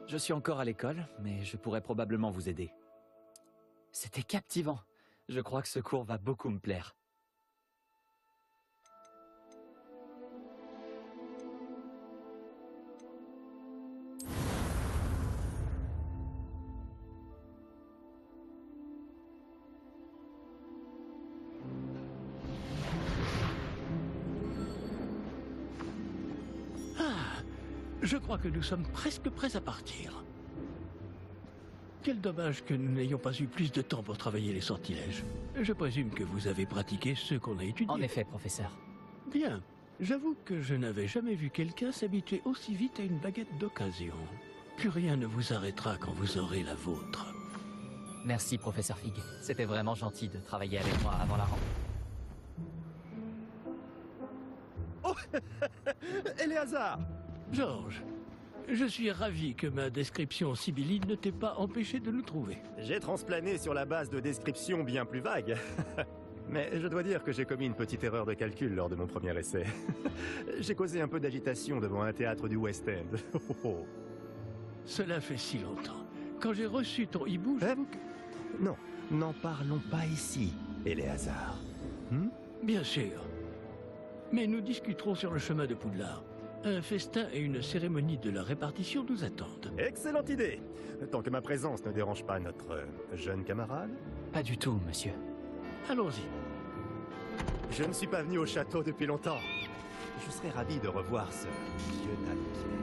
Je suis encore à l'école, mais je pourrais probablement vous aider. C'était captivant. Je crois que ce cours va beaucoup me plaire. Je crois que nous sommes presque prêts à partir. Quel dommage que nous n'ayons pas eu plus de temps pour travailler les sortilèges. Je présume que vous avez pratiqué ce qu'on a étudié. En effet, professeur. Bien. J'avoue que je n'avais jamais vu quelqu'un s'habituer aussi vite à une baguette d'occasion. Plus rien ne vous arrêtera quand vous aurez la vôtre. Merci, professeur Fig. C'était vraiment gentil de travailler avec moi avant la rentrée. Oh Éléazar! Georges, je suis ravi que ma description sibylline ne t'ait pas empêché de nous trouver. J'ai transplané sur la base de descriptions bien plus vagues. Mais je dois dire que j'ai commis une petite erreur de calcul lors de mon premier essai. J'ai causé un peu d'agitation devant un théâtre du West End. Cela fait si longtemps. Quand j'ai reçu ton hibou, j'avoue que... Non, n'en parlons pas ici, Éléazar. Bien sûr. Mais nous discuterons sur le chemin de Poudlard. Un festin et une cérémonie de la répartition nous attendent. Excellente idée. Tant que ma présence ne dérange pas notre jeune camarade. Pas du tout, monsieur. Allons-y. Je ne suis pas venu au château depuis longtemps. Je serais ravi de revoir ce vieux tas de pierre.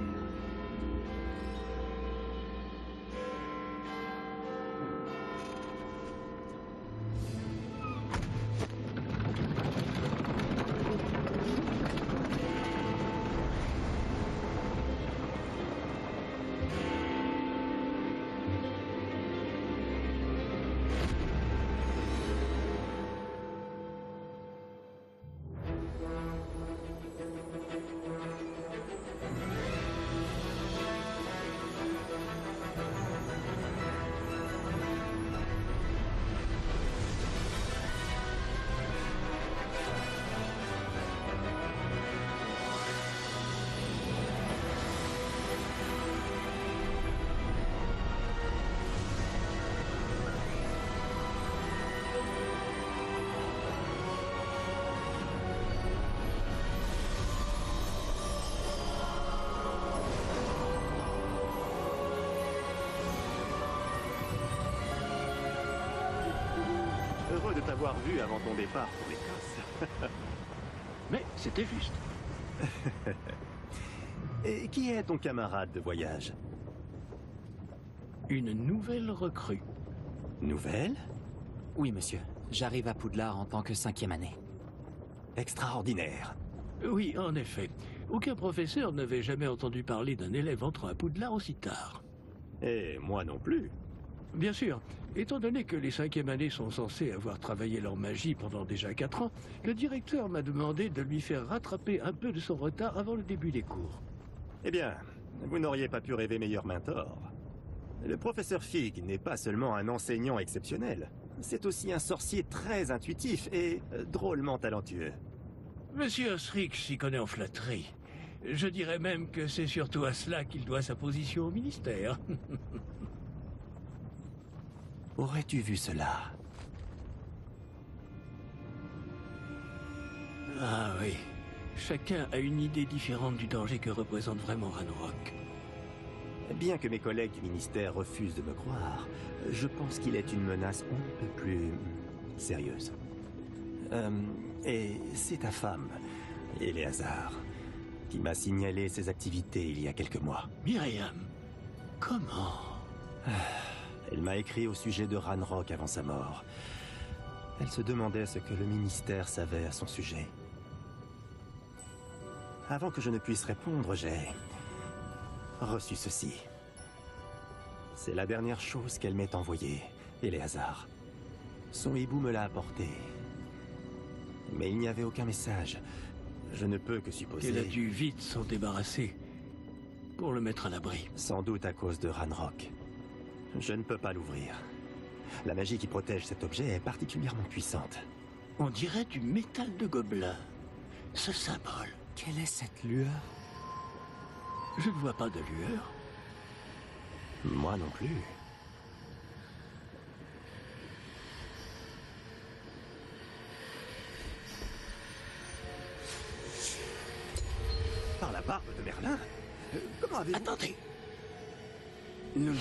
Heureux de t'avoir vu avant ton départ pour l'Écosse. Mais c'était juste. Et qui est ton camarade de voyage? Une nouvelle recrue. Nouvelle? Oui, monsieur. J'arrive à Poudlard en tant que 5e année. Extraordinaire. Oui, en effet. Aucun professeur n'avait jamais entendu parler d'un élève entrant à Poudlard aussi tard. Et moi non plus. Bien sûr, étant donné que les 5e années sont censées avoir travaillé leur magie pendant déjà 4 ans, le directeur m'a demandé de lui faire rattraper un peu de son retard avant le début des cours. Eh bien, vous n'auriez pas pu rêver meilleur mentor. Le professeur Fig n'est pas seulement un enseignant exceptionnel, c'est aussi un sorcier très intuitif et drôlement talentueux. Monsieur Osric s'y connaît en flatterie. Je dirais même que c'est surtout à cela qu'il doit sa position au ministère. Aurais-tu vu cela? Ah oui. Chacun a une idée différente du danger que représente vraiment Ranrock. Bien que mes collègues du ministère refusent de me croire, je pense qu'il est une menace un peu plus sérieuse. Et c'est ta femme, Éléazar, qui m'a signalé ses activités il y a quelques mois. Myriam, comment? Elle m'a écrit au sujet de Ranrock avant sa mort. Elle se demandait ce que le ministère savait à son sujet. Avant que je ne puisse répondre, j'ai reçu ceci. C'est la dernière chose qu'elle m'ait envoyée, Éléazar. Son hibou me l'a apporté. Mais il n'y avait aucun message. Je ne peux que supposer... qu'elle a dû vite s'en débarrasser pour le mettre à l'abri. Sans doute à cause de Ranrock. Je ne peux pas l'ouvrir. La magie qui protège cet objet est particulièrement puissante. On dirait du métal de gobelin. Ce symbole. Quelle est cette lueur? Je ne vois pas de lueur. Moi non plus. Par la barbe de Merlin? Comment avez-vous... Attendez. Nous...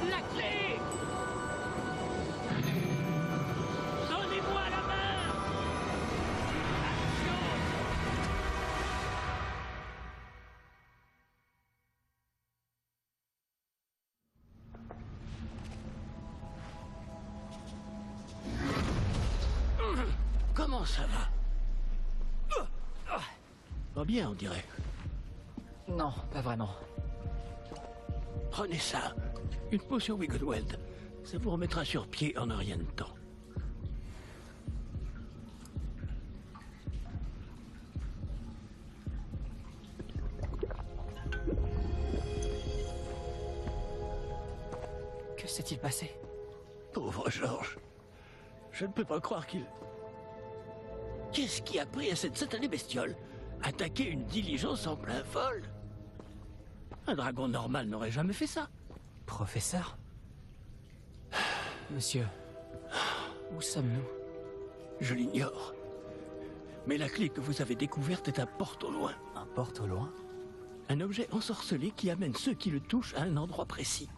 La clé! Donnez-moi la main! Action! Comment ça va? Pas bien, on dirait. Non, pas vraiment. Prenez ça. Une potion Wiggleweld. Ça vous remettra sur pied en un rien de temps. Que s'est-il passé? Pauvre Georges. Je ne peux pas croire qu'il... Qu'est-ce qui a pris à cette satanée bestiole? Attaquer une diligence en plein vol? Un dragon normal n'aurait jamais fait ça. Professeur? Monsieur, où sommes-nous? Je l'ignore. Mais la clé que vous avez découverte est un porte au loin. Un porte au loin? Un objet ensorcelé qui amène ceux qui le touchent à un endroit précis.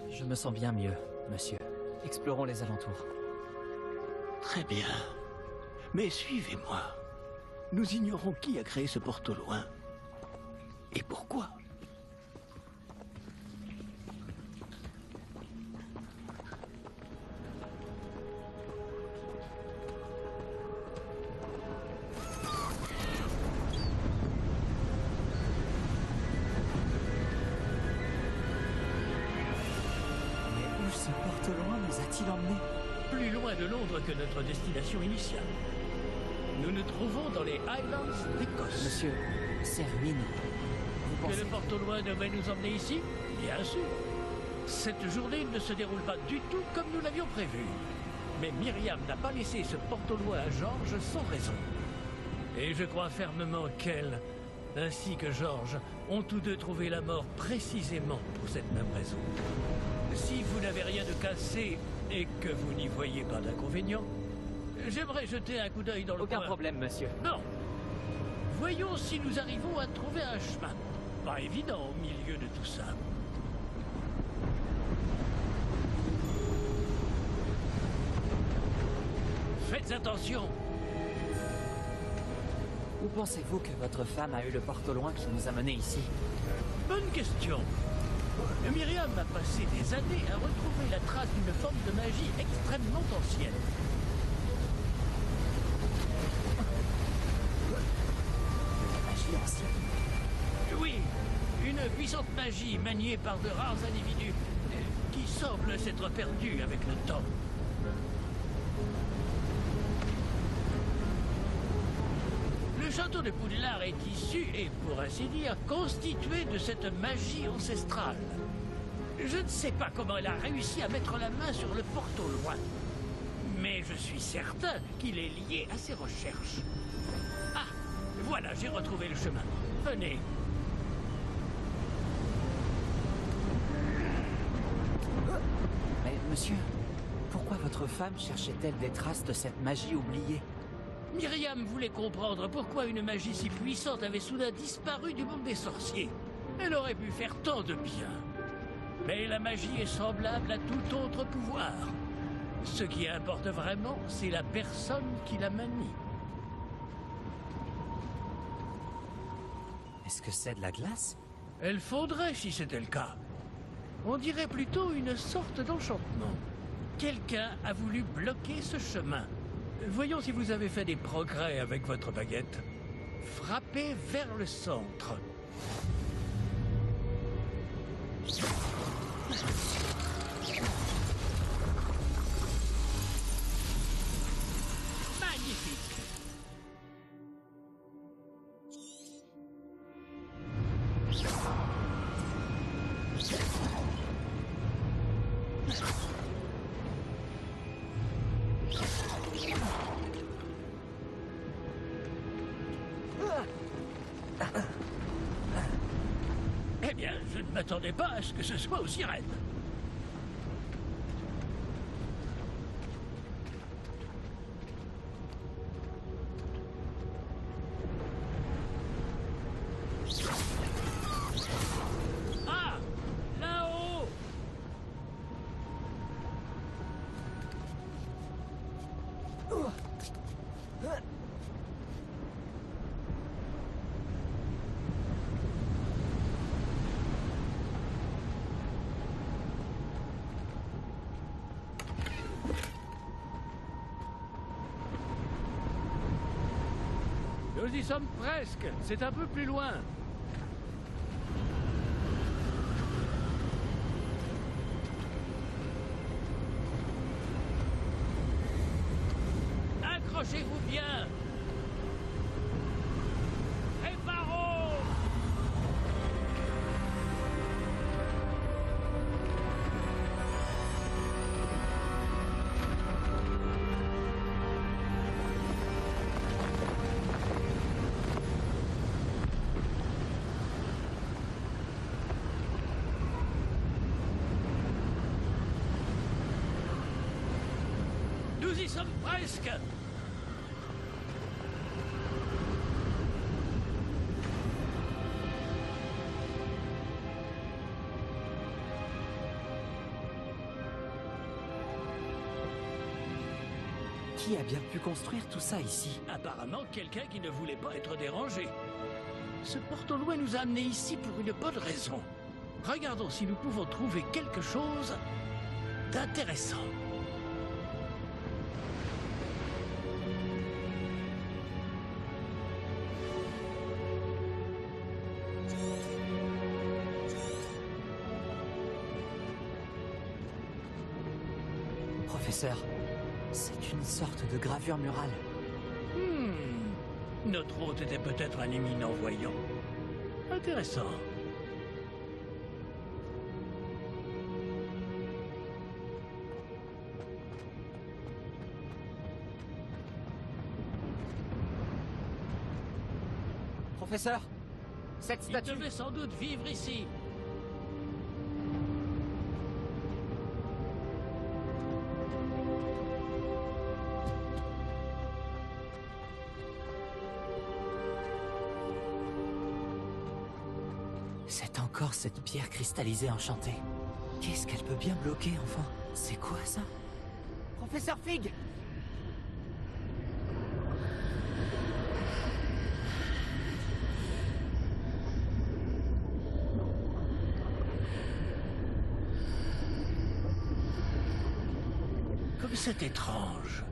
Je me sens bien mieux, monsieur. Explorons les alentours. Très bien. Mais suivez-moi. Nous ignorons qui a créé ce porte au loin. Et pourquoi? Mais où ce porte au loin nous a-t-il emmenés? Plus loin de Londres que notre destination initiale. Nous nous trouvons dans les Highlands d'Écosse. Monsieur, ces ruines. Vous Que pensez... le porte au loin devait nous emmener ici? Bien sûr. Cette journée ne se déroule pas du tout comme nous l'avions prévu. Mais Myriam n'a pas laissé ce porte au loin à Georges sans raison. Et je crois fermement qu'elle, ainsi que Georges, ont tous deux trouvé la mort précisément pour cette même raison. Si vous n'avez rien de cassé et que vous n'y voyez pas d'inconvénient, j'aimerais jeter un coup d'œil dans le Aucun coin. problème, monsieur. Non. Voyons si nous arrivons à trouver un chemin. Pas évident au milieu de tout ça. Faites attention. Où pensez-vous que votre femme a eu le porte au loin qui nous a menés ici? Bonne question. Myriam a passé des années à retrouver la trace d'une forme de magie extrêmement ancienne. Magie ancienne? Oui, une puissante magie maniée par de rares individus qui semble s'être perdue avec le temps. Le château de Poudlard est issu et, pour ainsi dire, constitué de cette magie ancestrale. Je ne sais pas comment elle a réussi à mettre la main sur le porte au loin. Mais je suis certain qu'il est lié à ses recherches. Ah, voilà, j'ai retrouvé le chemin. Venez. Mais monsieur, pourquoi votre femme cherchait-elle des traces de cette magie oubliée? Myriam voulait comprendre pourquoi une magie si puissante avait soudain disparu du monde des sorciers. Elle aurait pu faire tant de bien. Mais la magie est semblable à tout autre pouvoir. Ce qui importe vraiment, c'est la personne qui la manie. Est-ce que c'est de la glace? Elle fondrait si c'était le cas. On dirait plutôt une sorte d'enchantement. Quelqu'un a voulu bloquer ce chemin. Voyons si vous avez fait des progrès avec votre baguette. Frappez vers le centre. Magnifique. Eh bien, je ne m'attendais pas à ce que ce soit aussi raide. Ah! Là-haut! Nous y sommes presque. C'est un peu plus loin. Accrochez-vous bien. Préparons. Nous y sommes presque. Qui a bien pu construire tout ça ici? Apparemment, quelqu'un qui ne voulait pas être dérangé. Ce porte-au loin nous a amenés ici pour une bonne raison. Regardons si nous pouvons trouver quelque chose d'intéressant. Professeur, c'est une sorte de gravure murale. Notre hôte était peut-être un éminent voyant. Intéressant. Professeur, cette Il statue... devait sans doute vivre ici. C'est encore cette pierre cristallisée enchantée. Qu'est-ce qu'elle peut bien bloquer, enfin? C'est quoi, ça? Professeur Fig! Comme c'est étrange.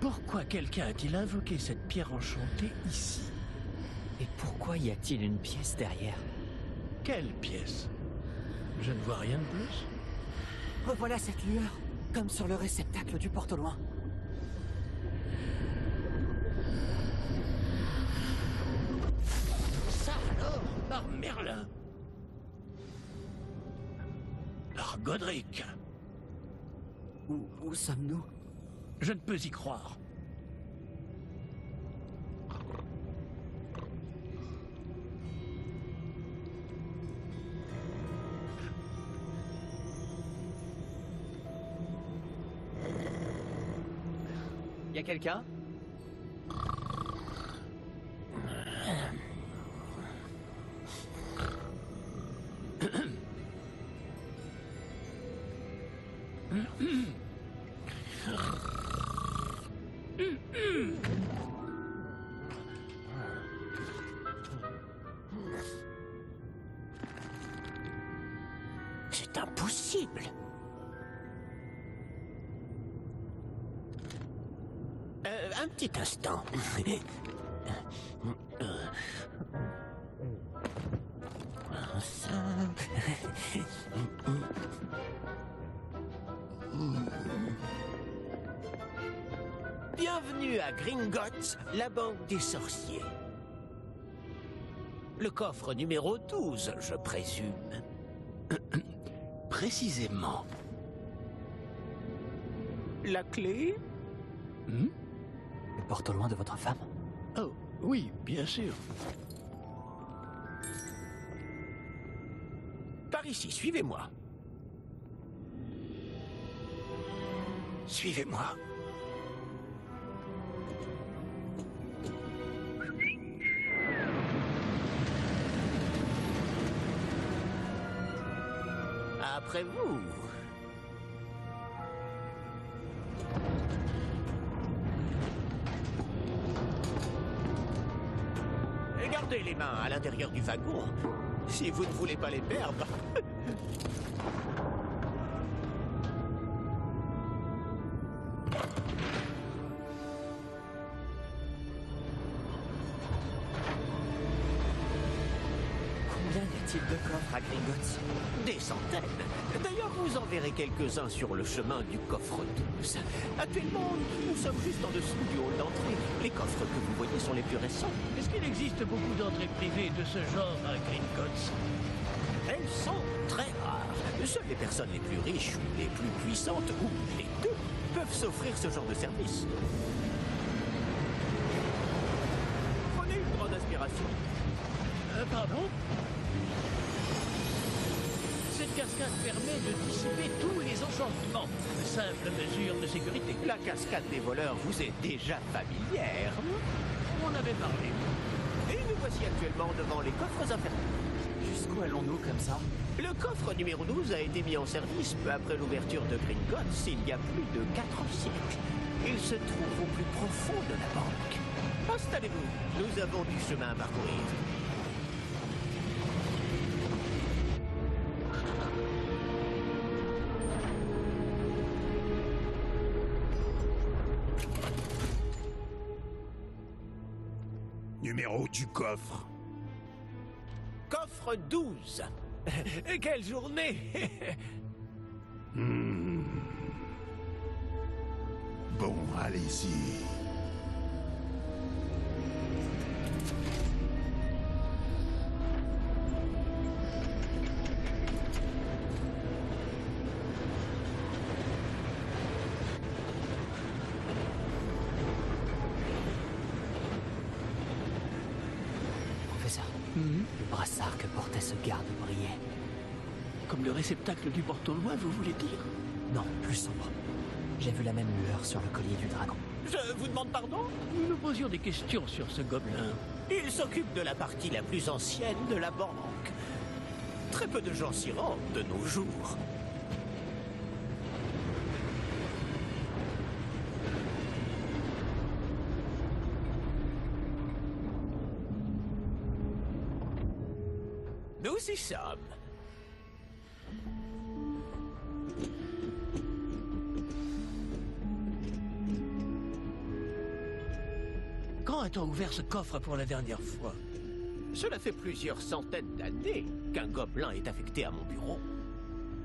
Pourquoi quelqu'un a-t-il invoqué cette pierre enchantée ici? Et pourquoi y a-t-il une pièce derrière? Quelle pièce? Je ne vois rien de plus. Revoilà cette lueur, comme sur le réceptacle du porte au loin. Ça alors, par Merlin. Par Godric. Où sommes-nous? Je ne peux y croire. Y a quelqu'un? C'est impossible. Un petit instant. Bienvenue à Gringotts, la banque des sorciers. Le coffre numéro 12, je présume. Précisément. La clé? Le porte au loin de votre femme? Oh, oui, bien sûr. Par ici, suivez-moi. Suivez-moi. Après vous. Et gardez les mains à l'intérieur du wagon, si vous ne voulez pas les perdre. Combien y a-t-il de coffres à Gringotts? Des centaines. D'ailleurs, vous en verrez quelques-uns sur le chemin du coffre 12. Actuellement, nous sommes juste en dessous du hall d'entrée. Les coffres que vous voyez sont les plus récents. Est-ce qu'il existe beaucoup d'entrées privées de ce genre à Gringotts? Elles sont très rares. Seules les personnes les plus riches ou les plus puissantes, ou les deux, peuvent s'offrir ce genre de service. Prenez une grande inspiration. Pardon? Cette cascade permet de dissiper tous les enchantements. Simple mesure de sécurité. La cascade des voleurs vous est déjà familière. On en avait parlé. Et nous voici actuellement devant les coffres infernaux. Jusqu'où allons-nous comme ça? Le coffre numéro 12 a été mis en service peu après l'ouverture de Gringotts il y a plus de 4 siècles. Il se trouve au plus profond de la banque. Installez-vous, nous avons du chemin à parcourir. Numéro du coffre. Coffre 12. Quelle journée. Bon, allez-y. Professeur, le brassard que portait ce garde brillait. Comme le réceptacle du porte au loin, vous voulez dire? Non, plus sombre. J'ai vu la même lueur sur le collier du dragon. Je vous demande pardon? Nous nous posions des questions sur ce gobelin. Il s'occupe de la partie la plus ancienne de la banque. Très peu de gens s'y rendent de nos jours. Nous y sommes. Quand a-t-on ouvert ce coffre pour la dernière fois? Cela fait plusieurs centaines d'années qu'un gobelin est affecté à mon bureau.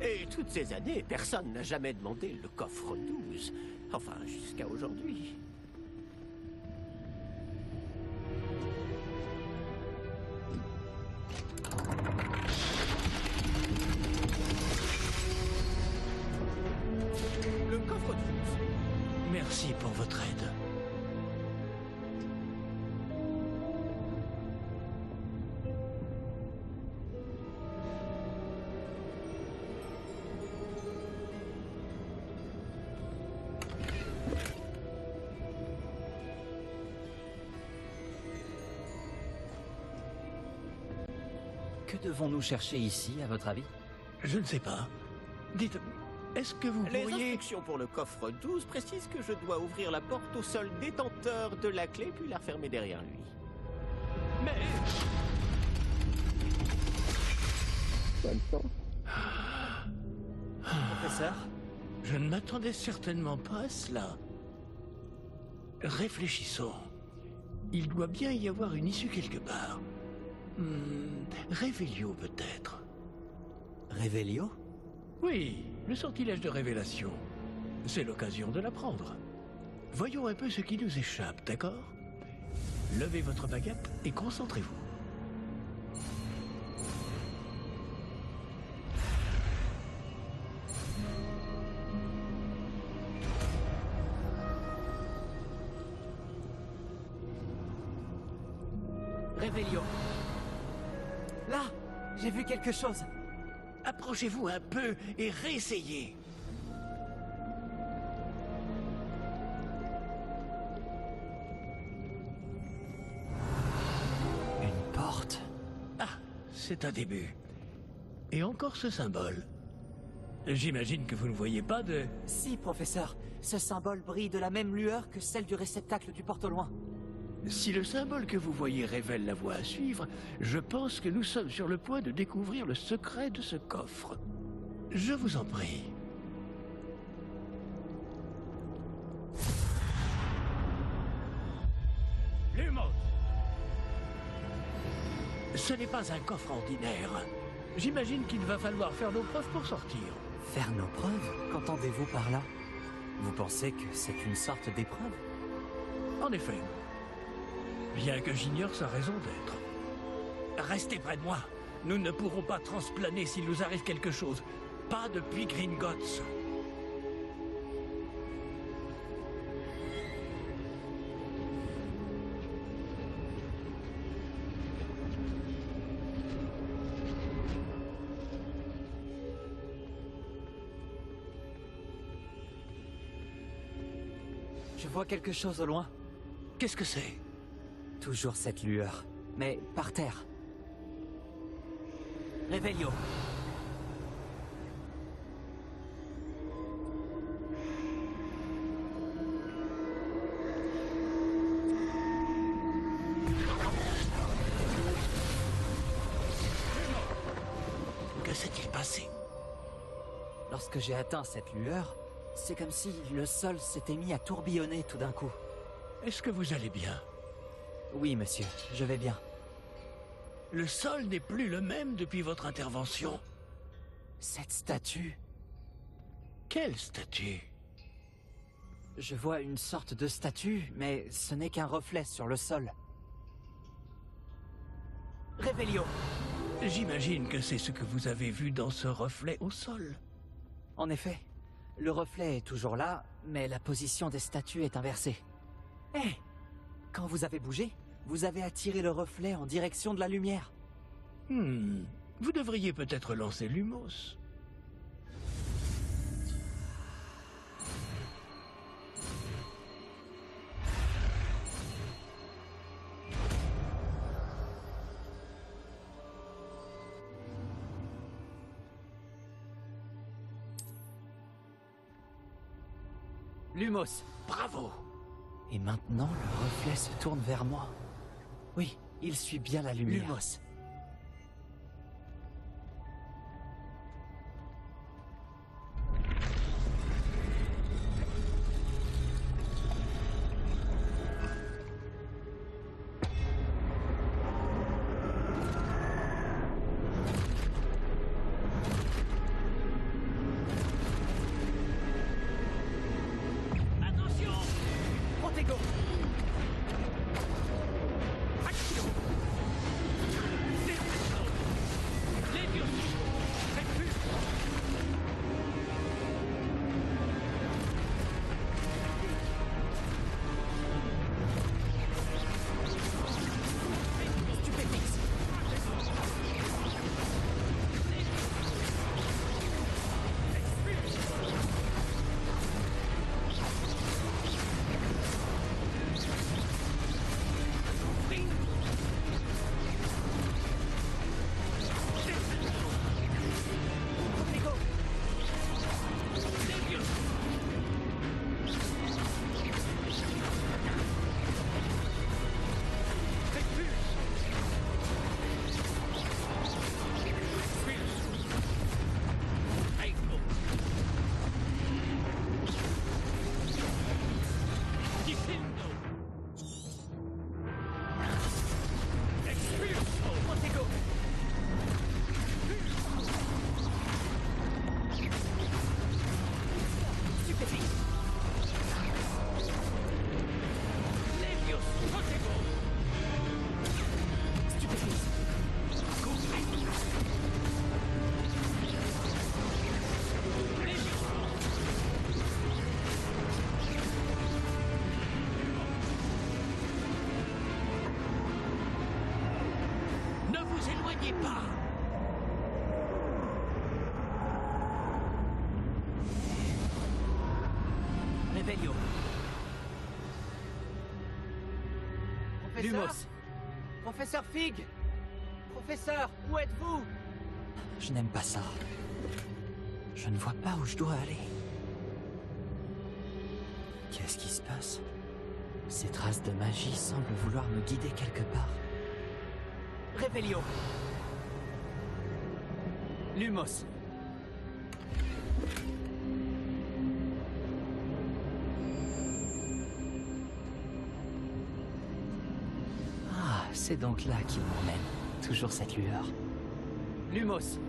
Et toutes ces années, personne n'a jamais demandé le coffre 12. Enfin, jusqu'à aujourd'hui. Le coffre 12. Merci pour votre aide. Que devons-nous chercher ici, à votre avis? Je ne sais pas. Dites, est-ce que vous Les pourriez... instructions pour le coffre 12 précisent que je dois ouvrir la porte au seul détenteur de la clé puis la refermer derrière lui. Mais... professeur. Je ne m'attendais certainement pas à cela. Réfléchissons. Il doit bien y avoir une issue quelque part. Révélio peut-être. Révélio? Oui, le sortilège de révélation. C'est l'occasion de l'apprendre. Voyons un peu ce qui nous échappe, d'accord? Levez votre baguette et concentrez-vous. Révélio. Là, j'ai vu quelque chose. Approchez-vous un peu et réessayez. Une porte. Ah, c'est un début. Et encore ce symbole. J'imagine que vous ne voyez pas de... Si, professeur. Ce symbole brille de la même lueur que celle du réceptacle du porte au loin. Si le symbole que vous voyez révèle la voie à suivre, je pense que nous sommes sur le point de découvrir le secret de ce coffre. Je vous en prie. Lumos! Ce n'est pas un coffre ordinaire. J'imagine qu'il va falloir faire nos preuves pour sortir. Faire nos preuves? Qu'entendez-vous par là? Vous pensez que c'est une sorte d'épreuve? En effet. Bien que j'ignore sa raison d'être. Restez près de moi. Nous ne pourrons pas transplaner s'il nous arrive quelque chose. Pas depuis Gringotts. Je vois quelque chose au loin. Qu'est-ce que c'est? Toujours cette lueur, mais par terre. Révélio. Que s'est-il passé? Lorsque j'ai atteint cette lueur, c'est comme si le sol s'était mis à tourbillonner tout d'un coup. Est-ce que vous allez bien? Oui, monsieur, je vais bien. Le sol n'est plus le même depuis votre intervention. Cette statue, Quelle statue? je vois une sorte de statue, mais ce n'est qu'un reflet sur le sol. Révélio. J'imagine que c'est ce que vous avez vu dans ce reflet au sol. En effet, le reflet est toujours là, mais la position des statues est inversée. Hé! Quand vous avez bougé, vous avez attiré le reflet en direction de la lumière. Vous devriez peut-être lancer Lumos. Lumos. Bravo! Et maintenant, le reflet se tourne vers moi. Oui, il suit bien la lumière. Lumos. Protego. Action. Professeur Lumos, Professeur Fig Professeur, où êtes-vous? je n'aime pas ça. Je ne vois pas où je dois aller. Qu'est-ce qui se passe? Ces traces de magie semblent vouloir me guider quelque part. Réveillon. Lumos. Ah, c'est donc là qu'il m'emmène. Toujours cette lueur. Lumos.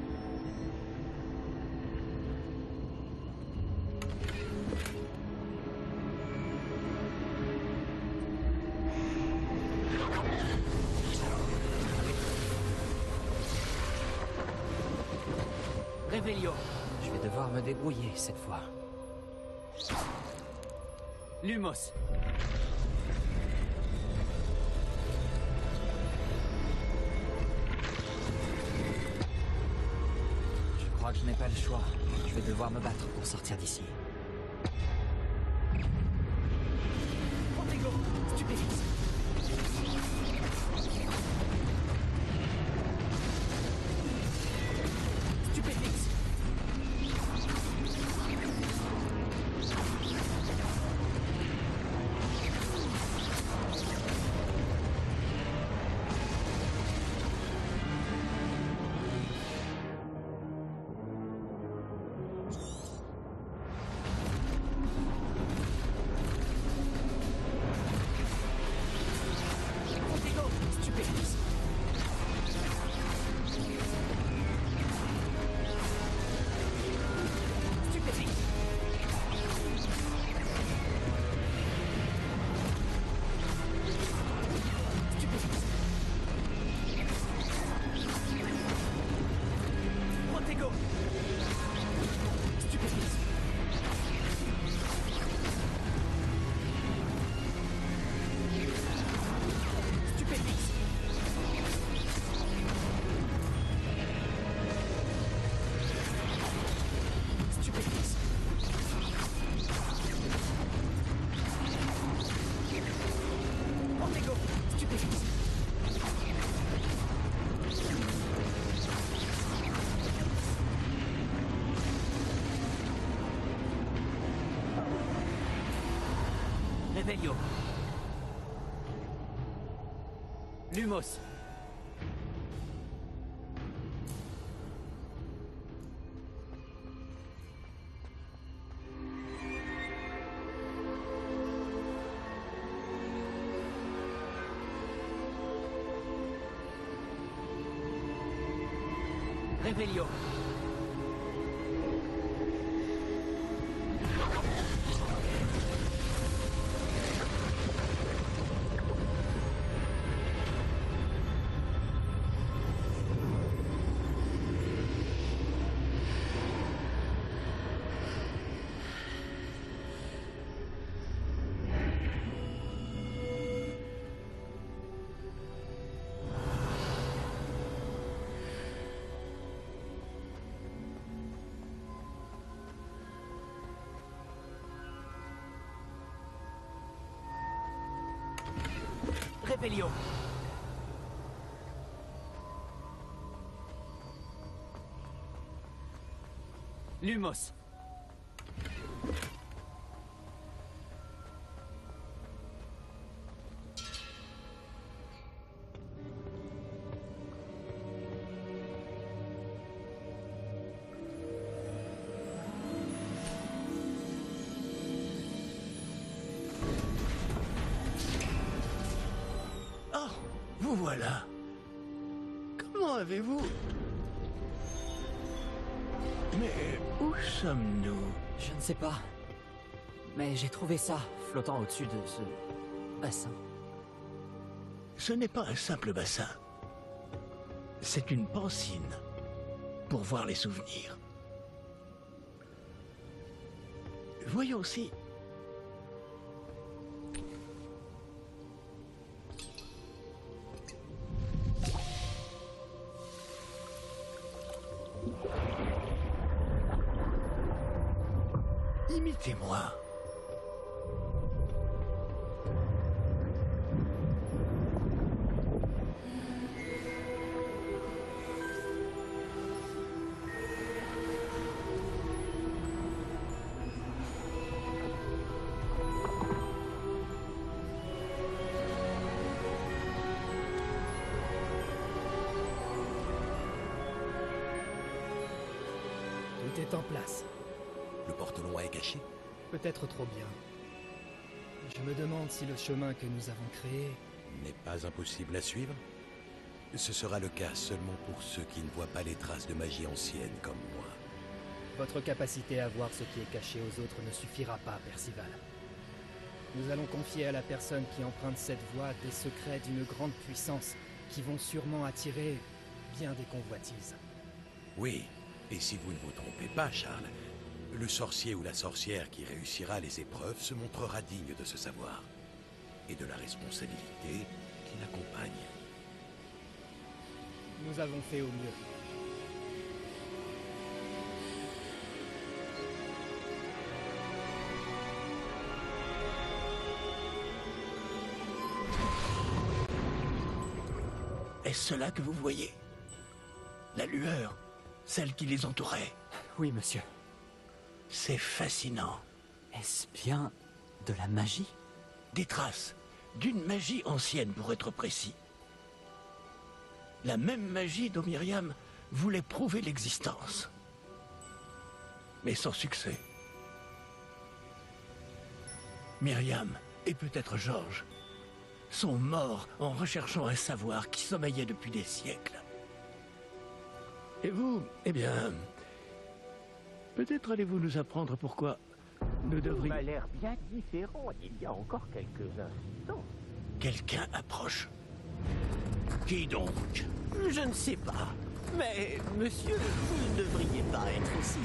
Réveillon. Je vais devoir me débrouiller cette fois. Lumos. Je crois que je n'ai pas le choix. Je vais devoir me battre pour sortir d'ici. Protego. Stupéfixe. Stupéfixe. Protego. Stupéfixe. Stupéfixe. Stupéfixe. Protego. Stupéfixe. Stupéfixe. Stupéfixe. Protego. Stupéfixe. Réveillon. Lumos. Réveillon. Réveillon. Lumos. Oh, vous voilà. Comment avez-vous... Mais où sommes-nous? Je ne sais pas. Mais j'ai trouvé ça, flottant au-dessus de ce bassin. Ce n'est pas un simple bassin. C'est une pancine pour voir les souvenirs. Voyons si... Imitez-moi. était en place. Le porte-longue est caché? Peut-être trop bien. Je me demande si le chemin que nous avons créé... N'est pas impossible à suivre? Ce sera le cas seulement pour ceux qui ne voient pas les traces de magie ancienne comme moi. Votre capacité à voir ce qui est caché aux autres ne suffira pas, Percival. Nous allons confier à la personne qui emprunte cette voie des secrets d'une grande puissance qui vont sûrement attirer bien des convoitises. Oui, et si vous ne vous trompez pas, Charles, le sorcier ou la sorcière qui réussira les épreuves se montrera digne de ce savoir et de la responsabilité qui l'accompagne. Nous avons fait au mieux. Est-ce cela que vous voyez? La lueur, celle qui les entourait. Oui, monsieur. C'est fascinant. Est-ce bien de la magie? Des traces d'une magie ancienne, pour être précis. La même magie dont Myriam voulait prouver l'existence. Mais sans succès. Myriam, et peut-être Georges, sont morts en recherchant un savoir qui sommeillait depuis des siècles. Et vous, eh bien... peut-être allez-vous nous apprendre pourquoi nous devrions... m'a l'air bien différent il y a encore quelques instants. Quelqu'un approche. Qui donc? Je ne sais pas. Mais, monsieur, vous ne devriez pas être ici.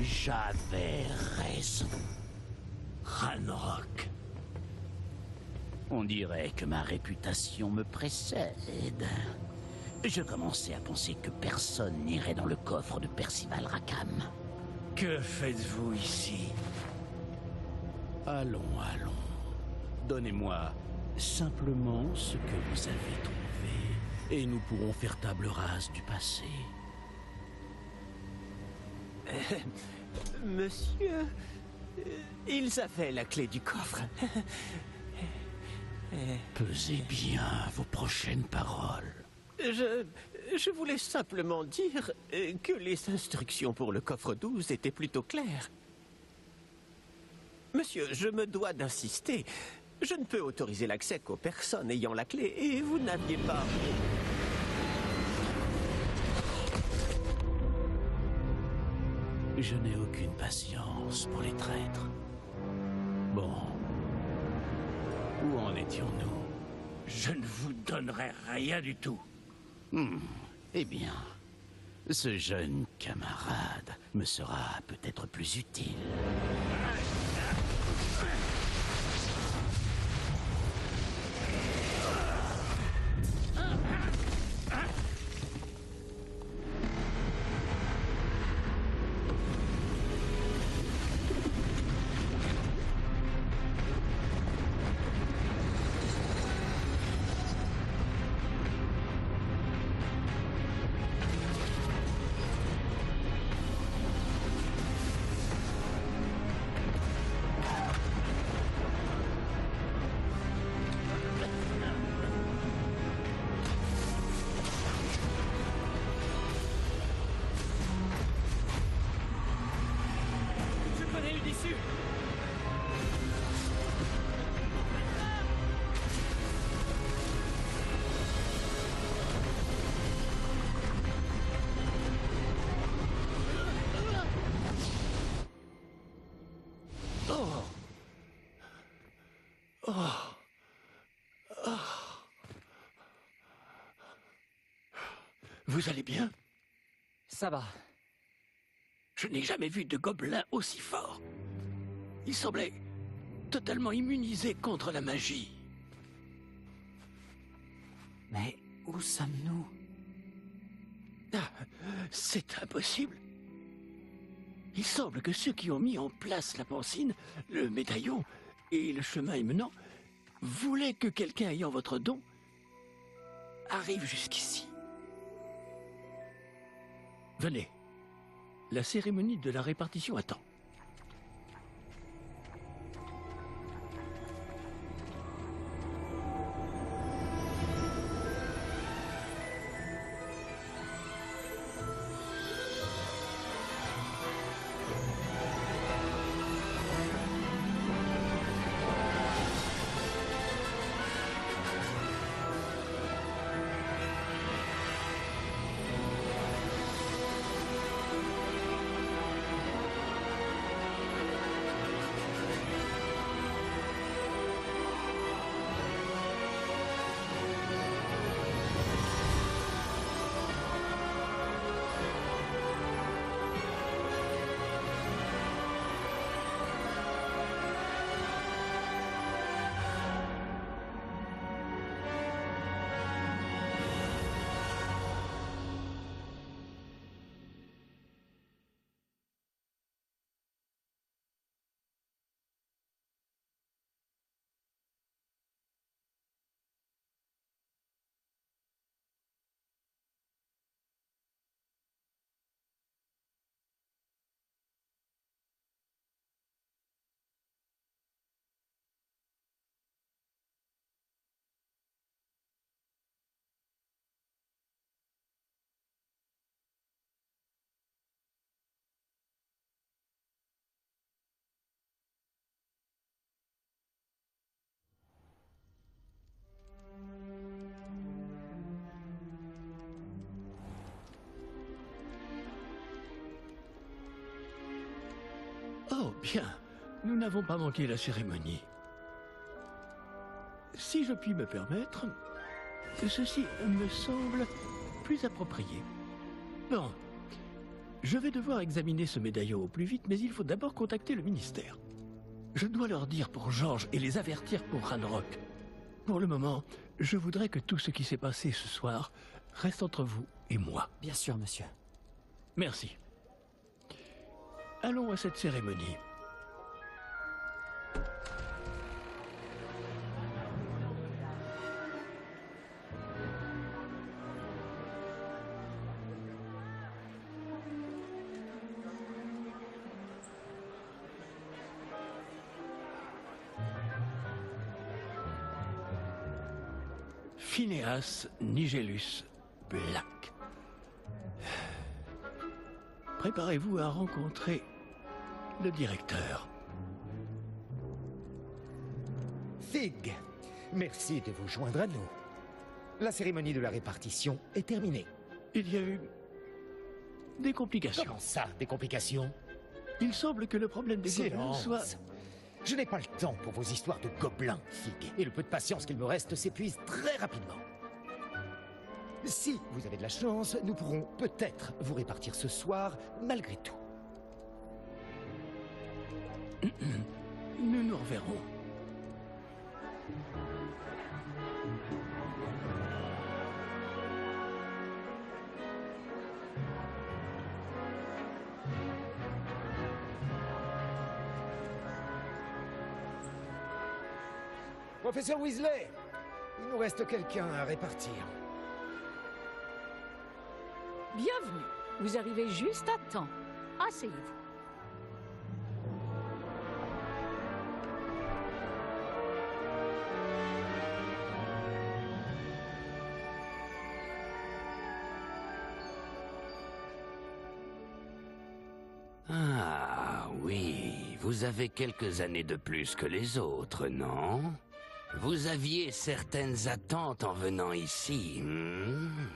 J'avais raison. Ranrock. On dirait que ma réputation me précède. Je commençais à penser que personne n'irait dans le coffre de Percival Rackham. Que faites-vous ici? Allons. Donnez-moi simplement ce que vous avez trouvé, et nous pourrons faire table rase du passé. Monsieur, ils avaient la clé du coffre. Pesez bien vos prochaines paroles. Je voulais simplement dire que les instructions pour le coffre 12 étaient plutôt claires. Monsieur, je me dois d'insister. Je ne peux autoriser l'accès qu'aux personnes ayant la clé, et vous n'aviez pas... Je n'ai aucune patience pour les traîtres. Bon. Où en étions-nous? Je ne vous donnerai rien du tout. Eh bien, ce jeune camarade me sera peut-être plus utile. Vous allez bien? Ça va. Je n'ai jamais vu de gobelin aussi fort. Il semblait totalement immunisé contre la magie. Mais où sommes-nous? Ah, c'est impossible. Il semble que ceux qui ont mis en place la pancine, le médaillon et le chemin émenant voulaient que quelqu'un ayant votre don arrive jusqu'ici. Venez. La cérémonie de la répartition attend. Oh, bien. Nous n'avons pas manqué la cérémonie. Si je puis me permettre, ceci me semble plus approprié. Bon, je vais devoir examiner ce médaillon au plus vite, mais il faut d'abord contacter le ministère. Je dois leur dire pour George et les avertir pour Ranrock. Pour le moment, je voudrais que tout ce qui s'est passé ce soir reste entre vous et moi. Bien sûr, monsieur. Merci. Allons à cette cérémonie. Phineas Nigellus Black. Préparez-vous à rencontrer le directeur. Fig, merci de vous joindre à nous. La cérémonie de la répartition est terminée. Il y a eu des complications. Comment ça, des complications? Il semble que le problème des gobelins Silence. soit... Je n'ai pas le temps pour vos histoires de gobelins, Fig. Et le peu de patience qu'il me reste s'épuise très rapidement. Si vous avez de la chance, nous pourrons peut-être vous répartir ce soir, malgré tout. Nous nous reverrons. Professeur Weasley, il nous reste quelqu'un à répartir. Bienvenue. Vous arrivez juste à temps. Asseyez-vous. Ah oui, vous avez quelques années de plus que les autres, non? Vous aviez certaines attentes en venant ici,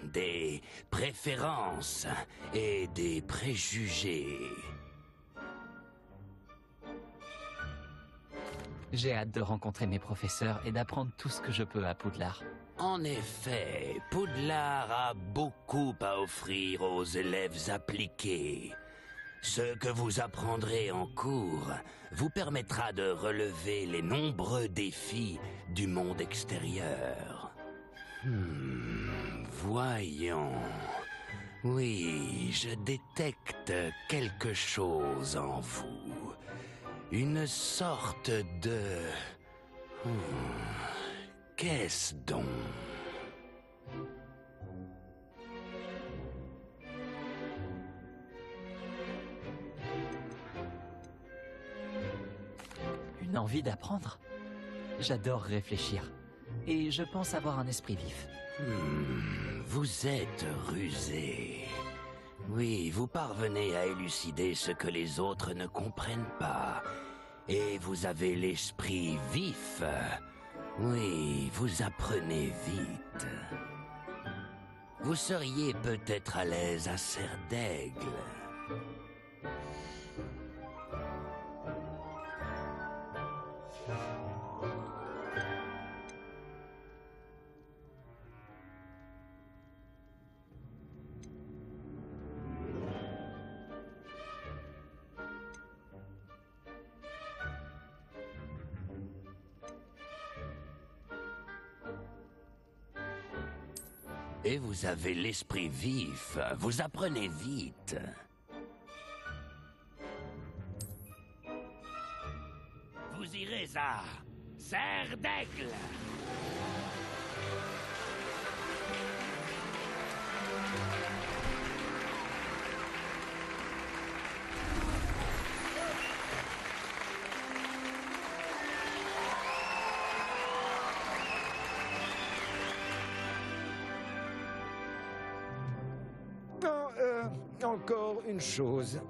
des préférences et des préjugés. J'ai hâte de rencontrer mes professeurs et d'apprendre tout ce que je peux à Poudlard. En effet, Poudlard a beaucoup à offrir aux élèves appliqués. Ce que vous apprendrez en cours vous permettra de relever les nombreux défis du monde extérieur. Voyons. Oui, je détecte quelque chose en vous. Une sorte de... Qu'est-ce donc ? Une envie d'apprendre. J'adore réfléchir. Et je pense avoir un esprit vif. Vous êtes rusé. Oui, vous parvenez à élucider ce que les autres ne comprennent pas. Et vous avez l'esprit vif. Oui, vous apprenez vite. Vous seriez peut-être à l'aise à Serre d'Aigle. Et vous avez l'esprit vif, vous apprenez vite. Vous irez à Serre d'Aigle. Encore une chose.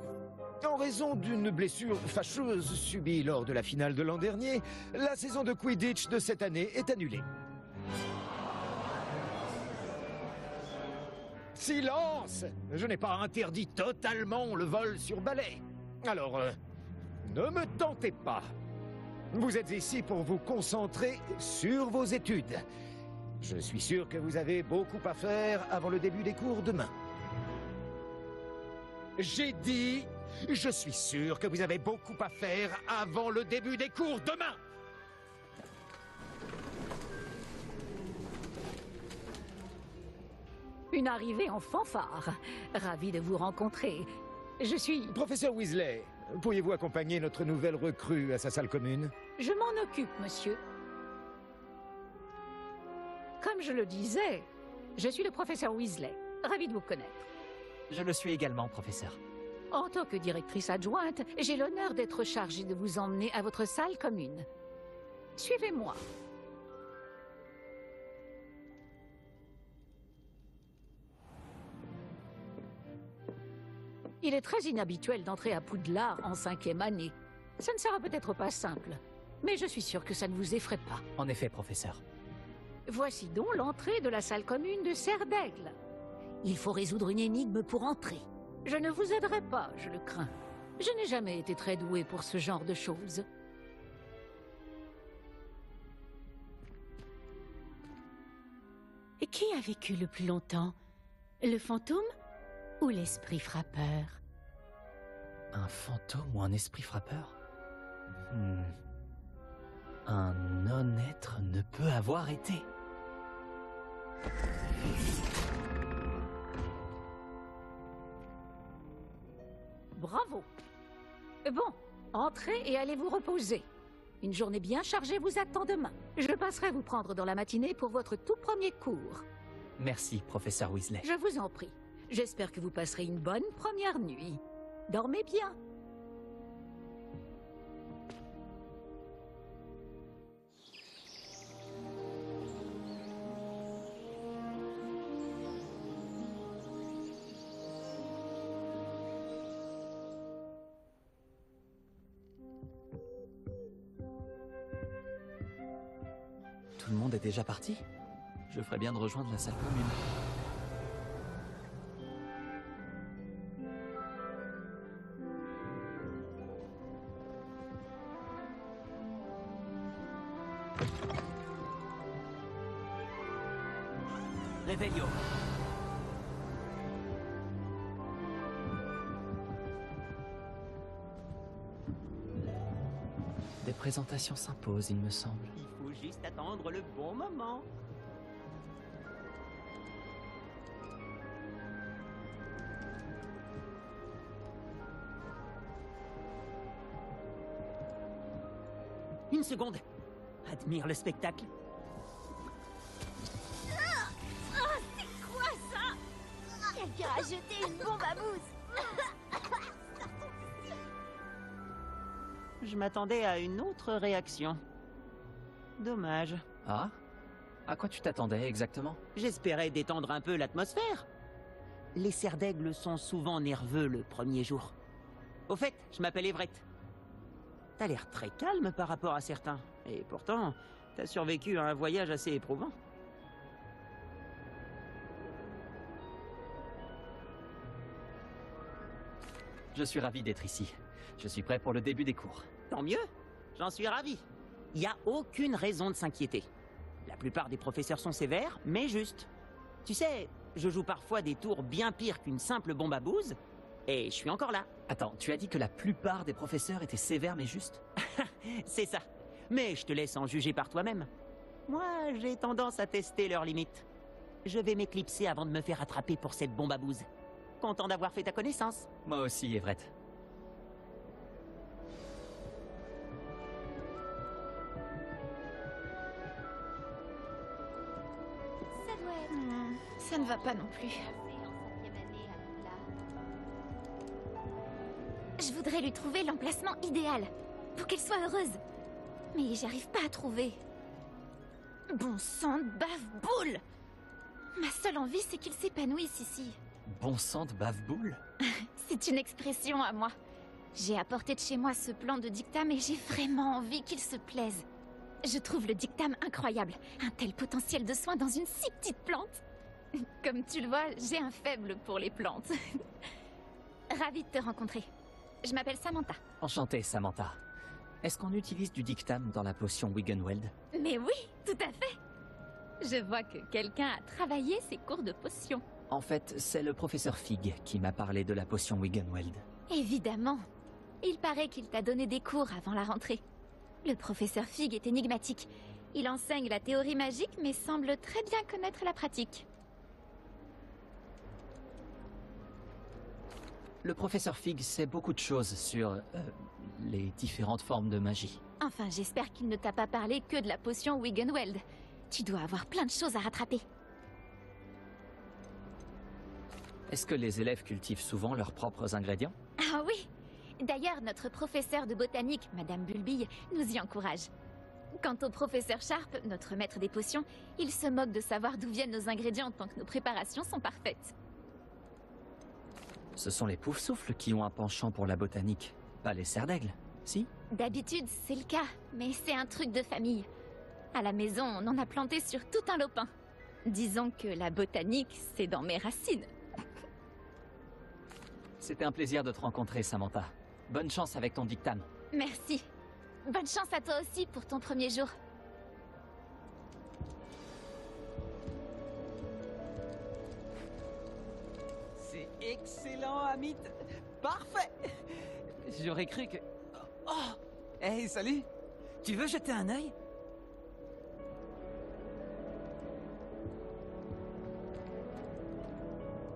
En raison d'une blessure fâcheuse subie lors de la finale de l'an dernier, la saison de Quidditch de cette année est annulée. Silence! Je n'ai pas interdit totalement le vol sur balai. Alors, Ne me tentez pas. Vous êtes ici pour vous concentrer sur vos études. Je suis sûr que vous avez beaucoup à faire avant le début des cours demain. J'ai dit, je suis sûr que vous avez beaucoup à faire avant le début des cours demain. Une arrivée en fanfare. Ravi de vous rencontrer. Je suis... Professeur Weasley, pourriez-vous accompagner notre nouvelle recrue à sa salle commune? Je m'en occupe, monsieur. Comme je le disais, je suis le professeur Weasley. Ravi de vous connaître. Je le suis également, professeur. En tant que directrice adjointe, j'ai l'honneur d'être chargée de vous emmener à votre salle commune. Suivez-moi. Il est très inhabituel d'entrer à Poudlard en 5e année. Ça ne sera peut-être pas simple, mais je suis sûre que ça ne vous effraie pas. En effet, professeur. Voici donc l'entrée de la salle commune de Serre d'Aigle. Il faut résoudre une énigme pour entrer. Je ne vous aiderai pas, je le crains. Je n'ai jamais été très douée pour ce genre de choses. Et qui a vécu le plus longtemps? Le fantôme ou l'esprit frappeur? Un fantôme ou un esprit frappeur? Un non-être ne peut avoir été. Bravo. Bon, entrez et allez vous reposer. Une journée bien chargée vous attend demain. Je passerai vous prendre dans la matinée pour votre tout premier cours. Merci, professeur Weasley. Je vous en prie. J'espère que vous passerez une bonne première nuit. Dormez bien. Tout le monde est déjà parti? Je ferais bien de rejoindre la salle commune. Réveillon. Des présentations s'imposent, il me semble. Il faut juste attendre le bon moment. Une seconde. Admire le spectacle. C'est quoi ça? Quelqu'un a jeté une bombe à mousse. Je m'attendais à une autre réaction. Dommage. Ah? À quoi tu t'attendais exactement? J'espérais détendre un peu l'atmosphère. Les cerfs d'aigle sont souvent nerveux le premier jour. Au fait, je m'appelle Everett. T'as l'air très calme par rapport à certains. Et pourtant, t'as survécu à un voyage assez éprouvant. Je suis ravi d'être ici. Je suis prêt pour le début des cours. Tant mieux. J'en suis ravi. Il n'y a aucune raison de s'inquiéter. La plupart des professeurs sont sévères, mais justes. Tu sais, je joue parfois des tours bien pires qu'une simple bombe à bouse, et je suis encore là. Attends, tu as dit que la plupart des professeurs étaient sévères mais justes? C'est ça. Mais je te laisse en juger par toi-même. Moi, j'ai tendance à tester leurs limites. Je vais m'éclipser avant de me faire attraper pour cette bombe à bouse. Content d'avoir fait ta connaissance. Moi aussi, Everett. Ça doit être... ça ne va pas non plus. Je voudrais lui trouver l'emplacement idéal, pour qu'elle soit heureuse. Mais j'arrive pas à trouver. Bon sang de bave-boule! Ma seule envie, c'est qu'il s'épanouisse ici. Bon sang de bave-boule? C'est une expression à moi. J'ai apporté de chez moi ce plant de dictame et j'ai vraiment envie qu'il se plaise. Je trouve le dictame incroyable. Un tel potentiel de soin dans une si petite plante. Comme tu le vois, j'ai un faible pour les plantes. Ravie de te rencontrer. Je m'appelle Samantha. Enchanté, Samantha. Est-ce qu'on utilise du dictam dans la potion Wiggenweld? Mais oui, tout à fait. Je vois que quelqu'un a travaillé ses cours de potions. En fait, c'est le professeur Fig qui m'a parlé de la potion Wiggenweld. Évidemment. Il paraît qu'il t'a donné des cours avant la rentrée. Le professeur Fig est énigmatique. Il enseigne la théorie magique, mais semble très bien connaître la pratique. Le professeur Fig sait beaucoup de choses sur les différentes formes de magie. Enfin, j'espère qu'il ne t'a pas parlé que de la potion Wiggenweld. Tu dois avoir plein de choses à rattraper. Est-ce que les élèves cultivent souvent leurs propres ingrédients? Ah oui. D'ailleurs, notre professeur de botanique, Madame Bulbille, nous y encourage. Quant au professeur Sharp, notre maître des potions, il se moque de savoir d'où viennent nos ingrédients tant que nos préparations sont parfaites. Ce sont les Poufsouffles qui ont un penchant pour la botanique, pas les Cerfs d'Aigle, si? D'habitude, c'est le cas, mais c'est un truc de famille. À la maison, on en a planté sur tout un lopin. Disons que la botanique, c'est dans mes racines. C'était un plaisir de te rencontrer, Samantha. Bonne chance avec ton dictame. Merci. Bonne chance à toi aussi pour ton premier jour. C'est excellent, Amit. Parfait. J'aurais cru que... Oh! Hey, salut! Tu veux jeter un œil?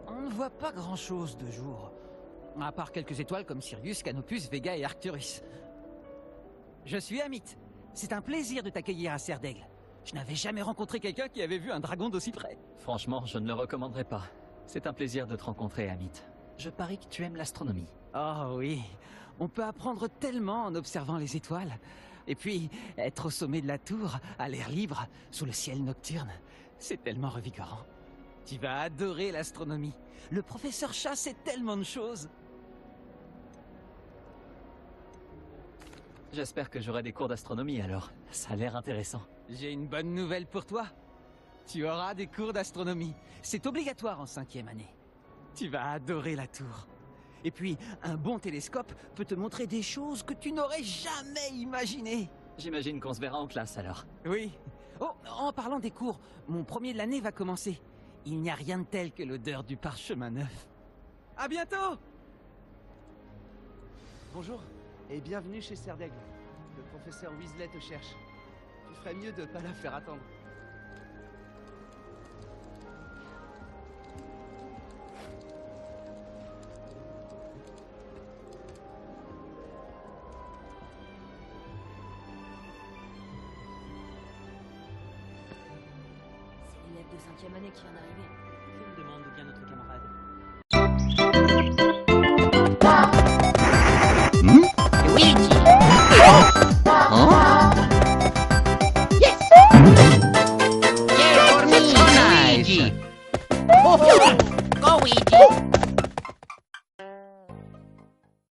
On ne voit pas grand-chose de jour. À part quelques étoiles comme Sirius, Canopus, Vega et Arcturus. Je suis Amit. C'est un plaisir de t'accueillir à Cerfs d'Aigle. Je n'avais jamais rencontré quelqu'un qui avait vu un dragon d'aussi près. Franchement, je ne le recommanderais pas. C'est un plaisir de te rencontrer, Amit. Je parie que tu aimes l'astronomie. Oh oui, on peut apprendre tellement en observant les étoiles. Et puis, être au sommet de la tour, à l'air libre, sous le ciel nocturne, c'est tellement revigorant. Tu vas adorer l'astronomie. Le professeur Chat sait tellement de choses. J'espère que j'aurai des cours d'astronomie alors. Ça a l'air intéressant. J'ai une bonne nouvelle pour toi. Tu auras des cours d'astronomie. C'est obligatoire en 5e année. Tu vas adorer la tour. Et puis, un bon télescope peut te montrer des choses que tu n'aurais jamais imaginées. J'imagine qu'on se verra en classe alors. Oui. Oh, en parlant des cours, mon premier de l'année va commencer. Il n'y a rien de tel que l'odeur du parchemin neuf. À bientôt! Bonjour, et bienvenue chez Cerfs d'Aigle. Le professeur Weasley te cherche. Tu ferais mieux de pas la faire attendre. C'est l'élève de 5e année qui vient d'arriver.